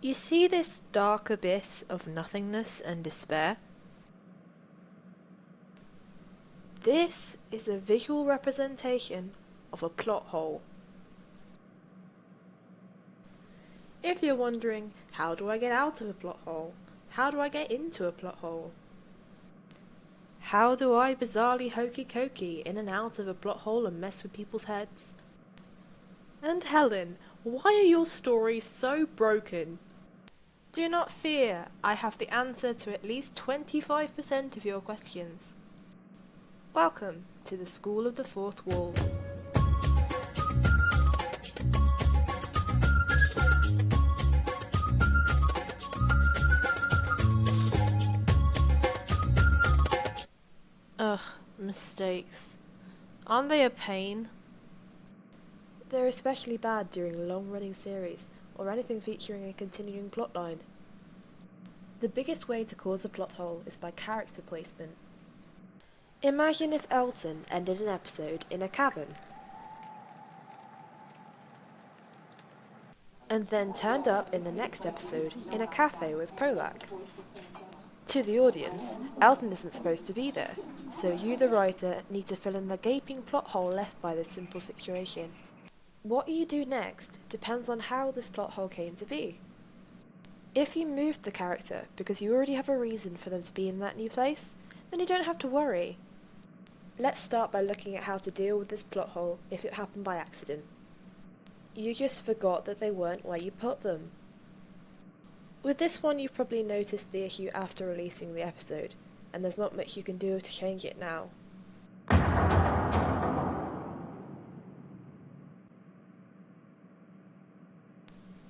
You see this dark abyss of nothingness and despair? This is a visual representation of a plot hole. If you're wondering, how do I get out of a plot hole? How do I get into a plot hole? How do I bizarrely hokey cokey in and out of a plot hole and mess with people's heads? And Helen, why are your stories so broken? Do not fear, I have the answer to at least 25% of your questions. Welcome to the School of the Fourth Wall. Ugh, mistakes. Aren't they a pain? They're especially bad during a long-running series, or anything featuring a continuing plotline. The biggest way to cause a plot hole is by character placement. Imagine if Elton ended an episode in a cavern, and then turned up in the next episode in a cafe with Polak. To the audience, Elton isn't supposed to be there, so you, the writer, need to fill in the gaping plot hole left by this simple situation. What you do next depends on how this plot hole came to be. If you moved the character because you already have a reason for them to be in that new place, then you don't have to worry. Let's start by looking at how to deal with this plot hole if it happened by accident. You just forgot that they weren't where you put them. With this one, you've probably noticed the issue after releasing the episode, and there's not much you can do to change it now.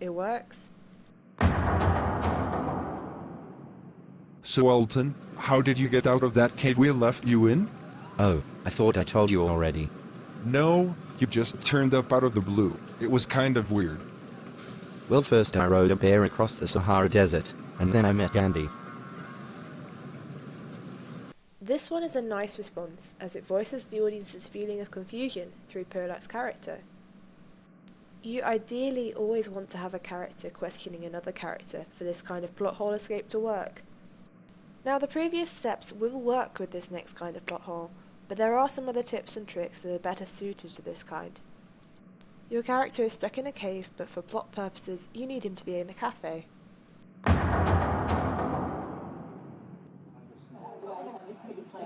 It works. So Elton, how did you get out of that cave we left you in? Oh, I thought I told you already. No, you just turned up out of the blue. It was kind of weird. Well, first I rode a bear across the Sahara Desert, and then I met Gandhi. This one is a nice response, as it voices the audience's feeling of confusion through Polak's character. You ideally always want to have a character questioning another character for this kind of plot hole escape to work. Now, the previous steps will work with this next kind of plot hole, but there are some other tips and tricks that are better suited to this kind. Your character is stuck in a cave, but for plot purposes, you need him to be in a cafe.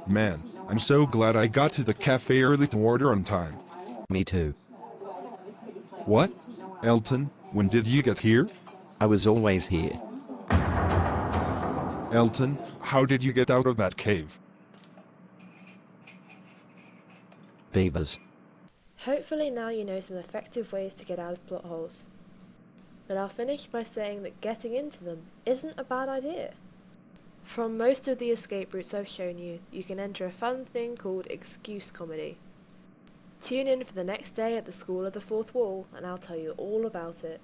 Man, I'm so glad I got to the cafe early to order on time. Me too. What? Elton, when did you get here? I was always here. Elton, how did you get out of that cave? Beavers. Hopefully now you know some effective ways to get out of plot holes. But I'll finish by saying that getting into them isn't a bad idea. From most of the escape routes I've shown you, you can enter a fun thing called excuse comedy. Tune in for the next day at the School of the Fourth Wall and I'll tell you all about it.